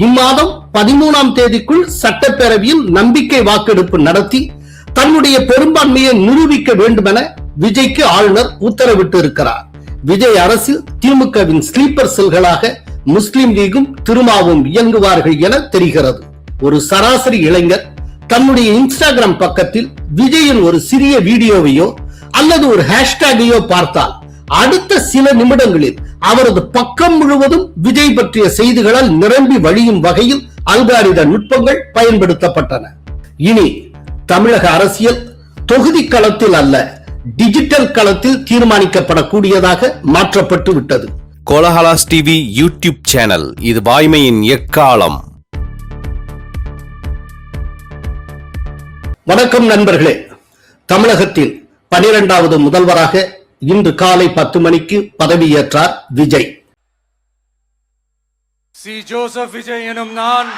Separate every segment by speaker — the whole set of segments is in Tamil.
Speaker 1: இம்மாதம் 13ஆம் தேதிக்குள் சட்டப்பேரவையில் நம்பிக்கை வாக்கெடுப்பு நடத்தி தன்னுடைய பெரும்பான்மையை நிரூபிக்க வேண்டும் என விஜய்க்கு ஆளுநர் உத்தரவிட்டு இருக்கிறார். விஜய் அரசில் திமுகவின் ஸ்லீப்பர் செல்களாக முஸ்லிம் லீகும் திருமாவும் இயங்குவார்கள் என தெரிகிறது. ஒரு சராசரி இளைஞர் தன்னுடைய இன்ஸ்டாகிராம் பக்கத்தில் விஜயின் ஒரு சிறிய வீடியோவையோ அல்லது ஒரு ஹேஷ்டேகையோ பார்த்தால் அடுத்த சில நிமிடங்களில் அவரது பக்கம் முழுவதும் விஜய் பற்றிய செய்திகளால் நிரம்பி வழியும் வகையில் அல்காரித நுட்பங்கள் பயன்படுத்தப்பட்டன. இனி தமிழக அரசியல் தொகுதி களத்தில் அல்ல, டிஜிட்டல் களத்தில் தீர்மானிக்கப்படக்கூடியதாக மாற்றப்பட்டு விட்டது.
Speaker 2: கோலஹலாஸ் டிவி யூடியூப் சேனல், இது வாய்மையின் எக்காலம்.
Speaker 1: வணக்கம் நண்பர்களே. தமிழகத்தில் 12வது முதல்வராக இன்று காலை 10 மணிக்கு பதவியேற்றார் விஜய்.
Speaker 3: சி ஜோசப் விஜய் எனும் நான்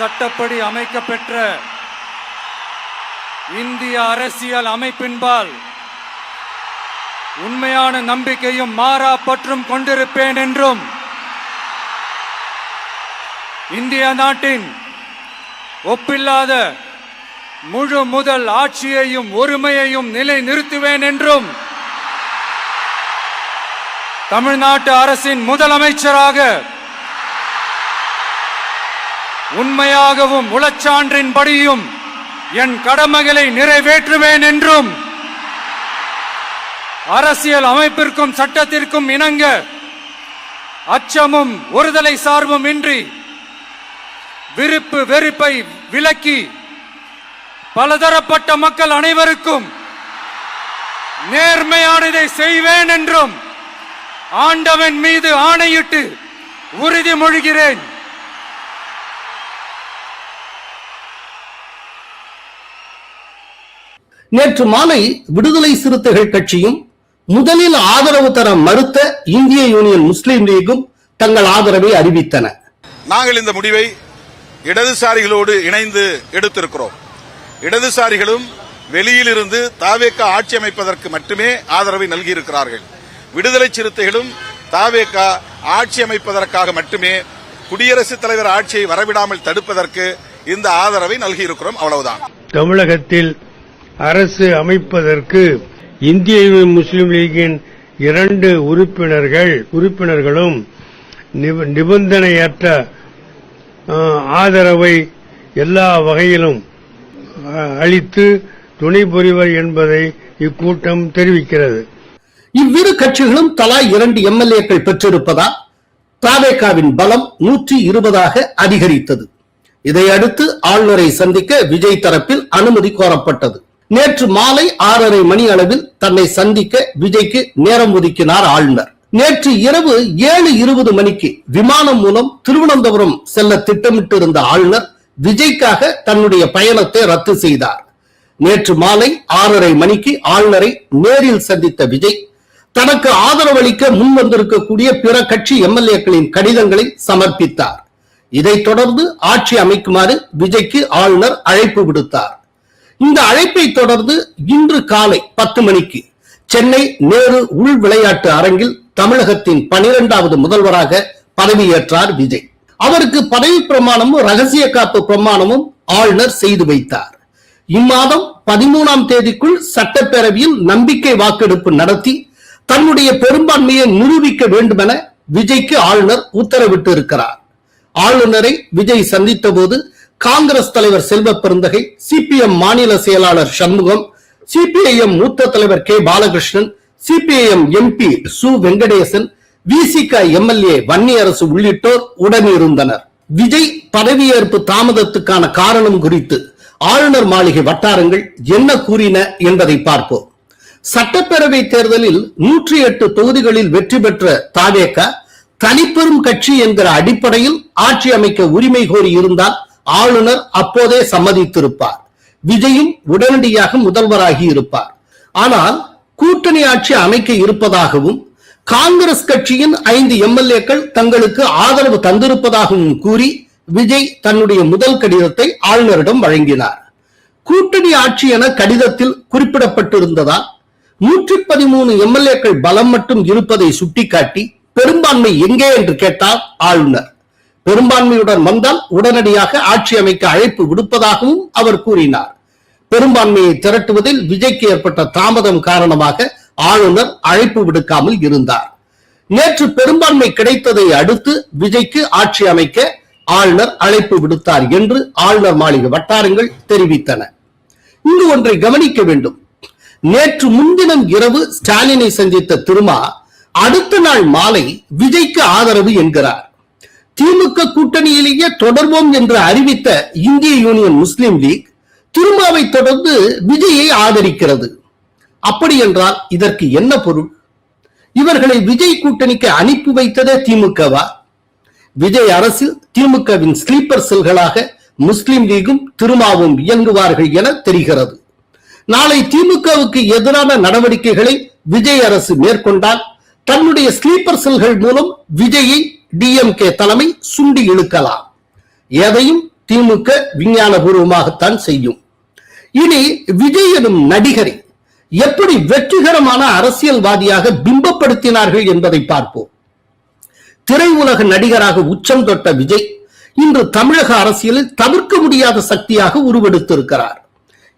Speaker 3: சட்டப்படி அமைக்கப்பெற்ற இந்திய அரசியல் அமைப்பின்பால் உண்மையான நம்பிக்கையும் மாறா பற்றும் கொண்டிருப்பேன் என்றும் இந்திய நாட்டின் ஒப்பில்லாத முழு முதல் ஆட்சியையும் ஒருமையையும் நிலை நிறுத்துவேன் என்றும் தமிழ்நாட்டு அரசின் முதலமைச்சராக உண்மையாகவும் உளச்சான்றின்படியும் என் கடமைகளை நிறைவேற்றுவேன் என்றும் அரசியல் அமைப்பிற்கும் சட்டத்திற்கும் இணங்க அச்சமும் ஒருதலை சார்பும் இன்றி விருப்பு வெறுப்பை விலக்கி பலதரப்பட்ட மக்கள் அனைவருக்கும் நேர்மையானதை செய்வேன் என்றும் ஆண்டவன் மீது ஆணையிட்டு உறுதிமொழிகிறேன்.
Speaker 1: நேற்று மாலை விடுதலை சிறுத்தைகள் கட்சியும் முதலில் ஆதரவு தர மறுத்த இந்திய யூனியன் முஸ்லிம் லீகும் தங்கள் ஆதரவை அறிவித்தன.
Speaker 4: நாங்கள் இந்த முடிவை இடதுசாரிகளோடு இணைந்து எடுத்திருக்கிறோம். இடதுசாரிகளும் வெளியிலிருந்து தாவேகா ஆட்சி அமைப்பதற்கு மட்டுமே ஆதரவை நல்கியிருக்கிறார்கள். விடுதலை சிறுத்தைகளும் தாவேகா ஆட்சி அமைப்பதற்காக மட்டுமே குடியரசுத் தலைவர் ஆட்சியை வரவிடாமல் தடுப்பதற்கு இந்த ஆதரவை நல்கியிருக்கிறோம். அவ்வளவுதான்.
Speaker 5: தமிழகத்தில் அரசு அமைப்பதற்கு இந்திய யூனியன் முஸ்லீம் லீகின் 2 உறுப்பினர்களும் நிபந்தனையற்ற ஆதரவை எல்லா வகையிலும் அளித்து துணை புரிவர் என்பதை இக்கூட்டம் தெரிவிக்கிறது.
Speaker 1: இவ்விரு கட்சிகளும் தலா 2 எம்எல்ஏக்கள் பெற்றிருப்பதால் தாவேகாவின் பலம் 120ஆக அதிகரித்தது. இதையடுத்து ஆளுநரை சந்திக்க விஜய் தரப்பில் அனுமதி கோரப்பட்டது. நேற்று மாலை 6:30 மணி அளவில் தன்னை சந்திக்க விஜய்க்கு நேரம் ஒதுக்கினார் ஆளுநர். நேற்று இரவு 7:20 மணிக்கு விமானம் மூலம் திருவனந்தபுரம் செல்ல திட்டமிட்டிருந்த ஆளுநர் விஜய்க்காக தன்னுடைய பயணத்தை ரத்து செய்தார். நேற்று மாலை 6:30 மணிக்கு ஆளுநரை நேரில் சந்தித்த விஜய் தனக்கு ஆதரவளிக்க முன் வந்திருக்கக்கூடிய பிற கட்சி எம்எல்ஏக்களின் கடிதங்களை சமர்ப்பித்தார். இதைத் தொடர்ந்து ஆட்சி அமைக்குமாறு விஜய்க்கு ஆளுநர் அழைப்பு விடுத்தார். இந்த அழைப்பை தொடர்ந்து இன்று காலை 10 மணிக்கு சென்னை நேரு உள் விளையாட்டு அரங்கில் தமிழகத்தின் 12வது முதல்வராக பதவியேற்றார் விஜய். அவருக்கு பதவி பிரமாணமும் ரகசிய காப்பு பிரமாணமும் ஆளுநர் செய்து வைத்தார். இம்மாதம் 13ஆம் தேதிக்குள் சட்டப்பேரவையில் நம்பிக்கை வாக்கெடுப்பு நடத்தி தன்னுடைய பெரும்பான்மையை நிரூபிக்க வேண்டும் என விஜய்க்கு ஆளுநர் உத்தரவிட்டு இருக்கிறார். ஆளுநரை விஜய் சந்தித்த போது காங்கிரஸ் தலைவர் செல்வ பெருந்தகை, சிபிஎம் மாநில செயலாளர் சண்முகம், சிபிஐஎம் மூத்த தலைவர் K Balakrishnan, CPIM MP Su Venkatesan, விசிக எம்எல்ஏ வன்னியரசு உள்ளிட்டோர் உடனிருந்தனர். விஜய் பதவியேற்பு தாமதத்துக்கான காரணம் குறித்து ஆளுநர் மாளிகை வட்டாரங்கள் என்ன கூறின என்பதை பார்ப்போம். சட்டப்பேரவை தேர்தலில் 108 தொகுதிகளில் வெற்றி பெற்ற தாவேகா தனிப்பெரும் கட்சி என்கிற அடிப்படையில் ஆட்சி அமைக்க உரிமை கோரி இருந்தால் ஆளுநர் அப்போதே சம்மதித்திருப்பார். விஜயும் உடனடியாக முதல்வராகி இருப்பார். ஆனால் கூட்டணி ஆட்சி அமைக்க இருப்பதாகவும் காங்கிரஸ் கட்சியின் 5 எம்எல்ஏக்கள் தங்களுக்கு ஆதரவு தந்திருப்பதாகவும் கூறி விஜய் தன்னுடைய முதல் கடிதத்தை ஆளுநரிடம் வழங்கினார். கூட்டணி ஆட்சி என கடிதத்தில் குறிப்பிடப்பட்டிருந்ததால் 113 எம்எல்ஏக்கள் பலம் மட்டும் இருப்பதை சுட்டிக்காட்டி பெரும்பான்மை எங்கே என்று கேட்டார் ஆளுநர். பெரும்பான்மையுடன் வந்தால் உடனடியாக ஆட்சி அமைக்க அழைப்பு விடுப்பதாகவும் அவர் கூறினார். பெரும்பான்மையை திரட்டுவதில் விஜய்க்கு ஏற்பட்ட தாமதம் காரணமாக ஆளுநர் அழைப்பு விடுக்காமல் இருந்தார். நேற்று பெரும்பான்மை கிடைத்ததை அடுத்து விஜய்க்கு ஆட்சி அமைக்க ஆளுநர் அழைப்பு விடுத்தார் என்று ஆளுநர் மாளிகை வட்டாரங்கள் தெரிவித்தன. இங்கு ஒன்றை கவனிக்க வேண்டும். நேற்று முன்தினம் இரவு ஸ்டாலினை சந்தித்த திருமா அடுத்த நாள் மாலை விஜய்க்கு ஆதரவு என்கிறார். திமுக கூட்டணியிலேயே தொடர்வோம் என்று அறிவித்த இந்திய யூனியன் முஸ்லிம் லீக் திருமாவை தொடர்ந்து விஜயை ஆதரிக்கிறது. அப்படி என்றால் இதற்கு என்ன பொருள்? இவர்களை விஜய் கூட்டணிக்கு அனுப்பி வைத்ததே திமுகவா? விஜய் அரசில் திமுகவின் ஸ்லீப்பர் செல்களாக முஸ்லிம் லீகும் திருமாவும் இயங்குவார்கள் என தெரிகிறது. நாளை திமுகவுக்கு எதிரான நடவடிக்கைகளை விஜய் அரசு மேற்கொண்டால் தன்னுடைய ஸ்லீப்பர் செல்கள் மூலம் விஜயை டிஎம்கே தலைமை சுண்டி இழுக்கலாம். எதையும் திமுக விஞ்ஞானபூர்வமாகத்தான் செய்யும். இனி விஜய் எனும் நடிகரை எப்படி வெற்றிகரமான அரசியல்வாதியாக பிம்பப்படுத்தினார்கள் என்பதை பார்ப்போம். திரையுலக நடிகராக உச்சம் தொட்ட விஜய் இன்று தமிழக அரசியலில் தவிர்க்க முடியாத சக்தியாக உருவெடுத்திருக்கிறார்.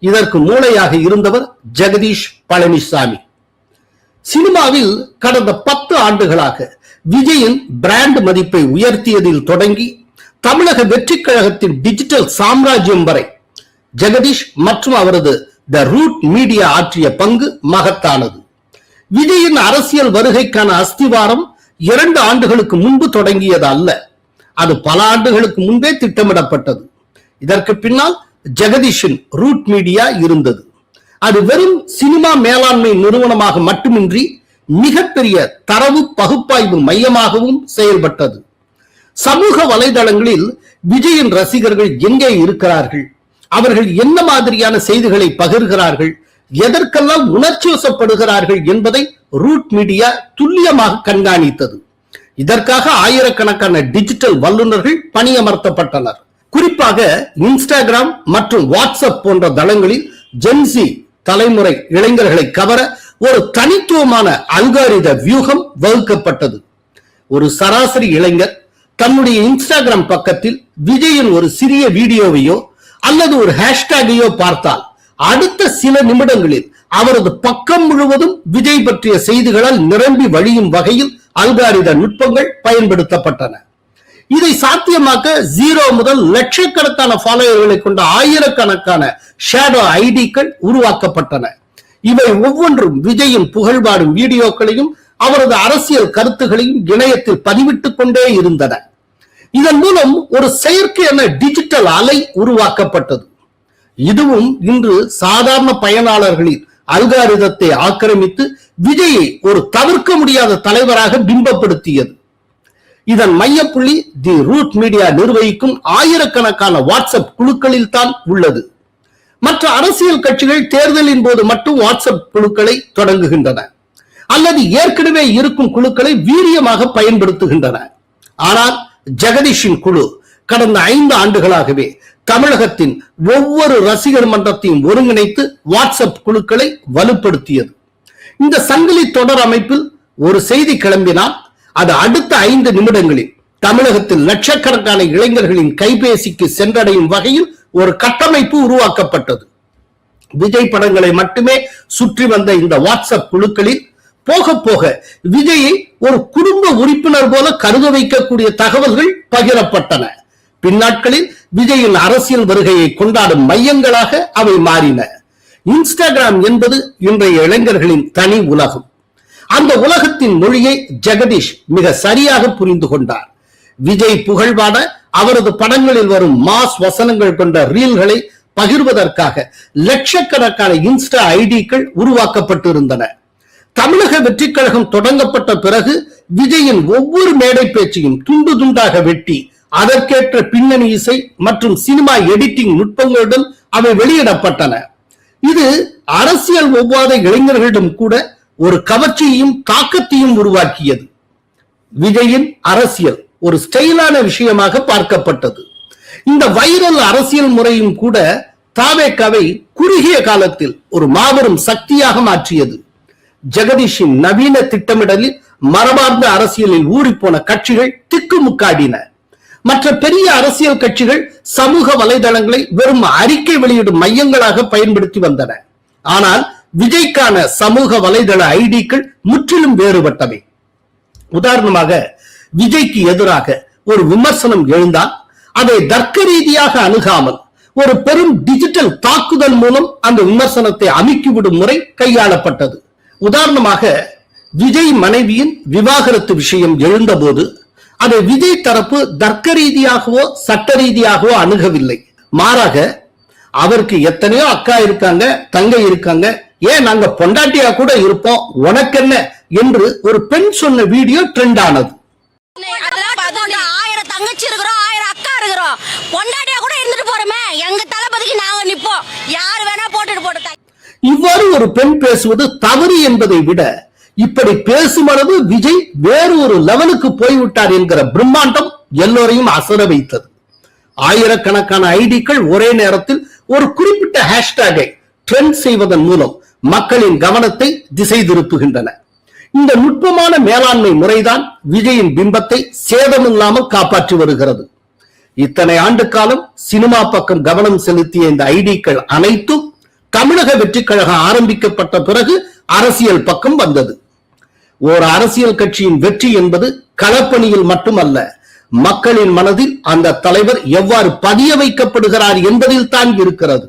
Speaker 1: இதற்கு மூளையாக இருந்தவர் ஜெகதீஷ் பழனிசாமி. சினிமாவில் கடந்த 10 ஆண்டுகளாக விஜயின் பிராண்ட் மதிப்பை உயர்த்தியதில் தொடங்கி தமிழக வெற்றி கழகத்தின் டிஜிட்டல் சாம்ராஜ்யம் வரை ஜெகதீஷ் மற்றும் அவரது த ரூட் மீடியா ஆற்றிய பங்கு மகத்தானது. விஜயின் அரசியல் வருகைக்கான அஸ்திவாரம் 2 ஆண்டுகளுக்கு முன்பு தொடங்கியது அல்ல, அது பல ஆண்டுகளுக்கு முன்பே திட்டமிடப்பட்டது. இதற்கு பின்னால் ஜெகதீஷின் ரூட் மீடியா இருந்தது. அது வெறும் சினிமா மேலாண்மை நிறுவனமாக மட்டுமின்றி மிகப்பெரிய தரவு பகுப்பாய்வு மையமாகவும் செயல்பட்டது. சமூக வலைதளங்களில் விஜயின் ரசிகர்கள் எங்கே இருக்கிறார்கள், அவர்கள் என்ன மாதிரியான செய்திகளை பகிர்கிறார்கள், எதற்கெல்லாம் உணர்ச்சி வசப்படுகிறார்கள் என்பதை ரூட் மீடியா துல்லியமாக கண்காணித்தது. இதற்காக ஆயிரக்கணக்கான டிஜிட்டல் வல்லுநர்கள் பணியமர்த்தப்பட்டனர். குறிப்பாக இன்ஸ்டாகிராம் மற்றும் வாட்ஸ்அப் போன்ற தளங்களில் ஜென்சி தலைமுறை இளைஞர்களை கவர ஒரு தனித்துவமான அல்காரித வியூகம் வகுக்கப்பட்டது. ஒரு சராசரி இளைஞர் தன்னுடைய இன்ஸ்டாகிராம் பக்கத்தில் விஜயின் ஒரு சிறிய வீடியோவையோ அல்லது ஒரு ஹேஷ்டேகையோ பார்த்தால் அடுத்த சில நிமிடங்களில் அவரது பக்கம் முழுவதும் விஜய் பற்றிய செய்திகளால் நிரம்பி வழியும் வகையில் அல்காரித நுட்பங்கள் பயன்படுத்தப்பட்டன. இதை சாத்தியமாக்க 0 முதல் லட்சக்கணக்கான ஃபாலோவர்களை கொண்ட ஆயிரக்கணக்கான ஷேடோ ஐடிக்கள் உருவாக்கப்பட்டன. இவை ஒவ்வொன்றும் விஜயின் புகழ்பாடும் வீடியோக்களையும் அவரது அரசியல் கருத்துகளையும் இணையத்தில் பதிவிட்டுக் கொண்டே இருந்தன. இதன் மூலம் ஒரு செயற்கையான டிஜிட்டல் அலை உருவாக்கப்பட்டது. இதுவும் இன்று சாதாரண பயனாளர்களின் அல்காரிதத்தை ஆக்கிரமித்து விஜயை ஒரு தவிர்க்க முடியாத தலைவராக பிம்பப்படுத்தியது. இதன் மையப்புள்ளி தி ரூட் மீடியா நிர்வகிக்கும் ஆயிரக்கணக்கான வாட்ஸ்அப் குழுக்களில் தான் உள்ளது. மற்ற அரசியல் கட்சிகள் தேர்தலின் போது மட்டும் வாட்ஸ்அப் குழுக்களை தொடங்குகின்றன அல்லது ஏற்கனவே இருக்கும் குழுக்களை வீரியமாக பயன்படுத்துகின்றன. ஆனால் ஜெகதீஷின் குழு கடந்த 5 ஆண்டுகளாகவே தமிழகத்தின் ஒவ்வொரு ரசிகர் மன்றத்தையும் ஒருங்கிணைத்து வாட்ஸ்அப் குழுக்களை வலுப்படுத்தியது. இந்த சங்கிலி தொடர் அமைப்பில் ஒரு செய்தி கிளம்பினால் அது அடுத்த 5 நிமிடங்களில் தமிழகத்தில் லட்சக்கணக்கான இளைஞர்களின் கைபேசிக்கு சென்றடையும் வகையில் ஒரு கட்டமைப்பு உருவாக்கப்பட்டது. விஜய் படங்களை மட்டுமே சுற்றி வந்த இந்த வாட்ஸ்அப் குழுக்களில் போக போக விஜயை ஒரு குடும்ப உறுப்பினர் போல கருத வைக்கக்கூடிய தகவல்கள் பகிரப்பட்டன. பின்னாட்களில் விஜயின் அரசியல் வருகையை கொண்டாடும் மையங்களாக அவை மாறின. இன்ஸ்டாகிராம் என்பது இன்றைய இளைஞர்களின் தனி உலகம். அந்த உலகத்தின் மொழியை ஜெகதீஷ் மிக சரியாக புரிந்து கொண்டார். விஜய் புகழ்பாட அவரது படங்களில் வரும் மாஸ் வசனங்கள் கொண்ட ரீல்களை பகிர்வதற்காக லட்சக்கணக்கான இன்ஸ்டா ஐடிக்கள் உருவாக்கப்பட்டிருந்தன. தமிழக வெற்றி கழகம் தொடங்கப்பட்ட பிறகு விஜயின் ஒவ்வொரு மேடை பேச்சையும் துண்டு துண்டாக வெட்டி அதற்கேற்ற பின்னணி இசை மற்றும் சினிமா எடிட்டிங் நுட்பங்களுடன் அவை வெளியிடப்பட்டன. இது அரசியல் ஒவ்வாத இளைஞர்களிடம் கூட ஒரு கவர்ச்சியையும் தாக்கத்தையும் உருவாக்கியது. விஜயின் அரசியல் ஒரு ஸ்டைலான விஷயமாக பார்க்கப்பட்டது. இந்த வைரல் அரசியல் முறையும் கூட தாவேக்காவை குறுகிய காலத்தில் ஒரு மாபெரும் சக்தியாக மாற்றியது. ஜெகதீஷின் நவீன திட்டமிடலில் மரபார்ந்த அரசியலில் ஊறிப்போன கட்சிகள் திக்குமுக்காடின. மற்ற பெரிய அரசியல் கட்சிகள் சமூக வலைதளங்களை வெறும் அறிக்கை வெளியிடும் மையங்களாக பயன்படுத்தி வந்தன. ஆனால் விஜய்க்கான சமூக வலைதள ஐடிக்கள் முற்றிலும் வேறுபட்டவை. உதாரணமாக, விஜய்க்கு எதிராக ஒரு விமர்சனம் எழுந்தால் அதை தர்க்க ரீதியாக அணுகாமல் ஒரு பெரும் டிஜிட்டல் தாக்குதல் மூலம் அந்த விமர்சனத்தை அமுக்கிவிடும் முறை கையாளப்பட்டது. உதாரணமாக, விஜய் மனைவியின் விவாகரத்து விஷயம் எழுந்தபோது அதை விஜய் தரப்பு தர்க்க ரீதியாகவோ சட்ட ரீதியாகவோ அணுகவில்லை. மாறாக, அவருக்கு எத்தனையோ அக்கா இருக்காங்க, தங்கை இருக்காங்க, ஏன் நாங்க பொண்டாட்டியா கூட இருப்போம், உனக்கென்ன என்று ஒரு பெண் சொன்ன வீடியோ ட்ரெண்ட் ஆனது.
Speaker 6: 1000 தங்கச்சி இருக்கிறோம், 1000 அக்கா இருக்கிறோம், பொண்டாட்டியா கூட இருந்துட்டு போறோமே, எங்க தளபதிக்கு நாங்க நிப்போம், யாரு வேணா போட்டுட்டு போட்டு.
Speaker 1: இவ்வாறு ஒரு பெண் பேசுவது தவறு என்பதை விட இப்படி பேசும் அளவு விஜய் வேறு ஒரு லெவலுக்கு போய்விட்டார் என்கிற பிரம்மாண்டம் எல்லோரையும் அசர வைத்தது. ஆயிரக்கணக்கான ஐடிக்கள் ஒரே நேரத்தில் ஒரு குறிப்பிட்ட ஹேஷ்டேகை ட்ரெண்ட் செய்வதன் மூலம் மக்களின் கவனத்தை திசை திருப்புகின்றன. இந்த நுட்பமான மேலாண்மை முறைதான் விஜயின் பிம்பத்தை சேதமில்லாமல் காப்பாற்றி வருகிறது. இத்தனை ஆண்டு காலம் சினிமா பக்கம் கவனம் செலுத்திய இந்த ஐடிக்கள் அனைத்தும் தமிழக வெற்றி கழகம் ஆரம்பிக்கப்பட்ட பிறகு அரசியல் பக்கம் வந்தது. ஒரு அரசியல் கட்சியின் வெற்றி என்பது களப்பணியில் மட்டுமல்ல, மக்களின் மனதில் அந்த தலைவர் எவ்வாறு பதிய வைக்கப்படுகிறார் என்பதில் தான் இருக்கிறது.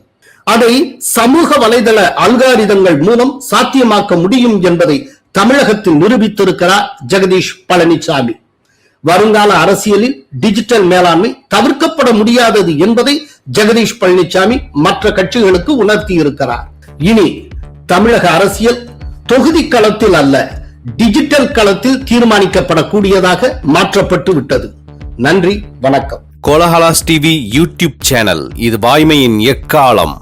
Speaker 1: அதை சமூக வலைதள அல்காரிதங்கள் மூலம் சாத்தியமாக்க முடியும் என்பதை தமிழகத்தில் நிரூபித்திருக்கிறார் ஜெகதீஷ் பழனிசாமி. வருங்கால அரசியலில் டிஜிட்டல் மேலாண்மை தவிர்க்கப்பட முடியாதது என்பதை ஜெகதீஷ் பழனிசாமி மற்ற கட்சிகளுக்கு உணர்த்தி இருக்கிறார். இனி தமிழக அரசியல் தொகுதி களத்தில் அல்ல, டிஜிட்டல் களத்தில் தீர்மானிக்கப்படக்கூடியதாக மாற்றப்பட்டு விட்டது. நன்றி, வணக்கம்.
Speaker 2: கோலஹலாஸ் டிவி யூடியூப் சேனல், இது வாய்மையின் எக்காலம்.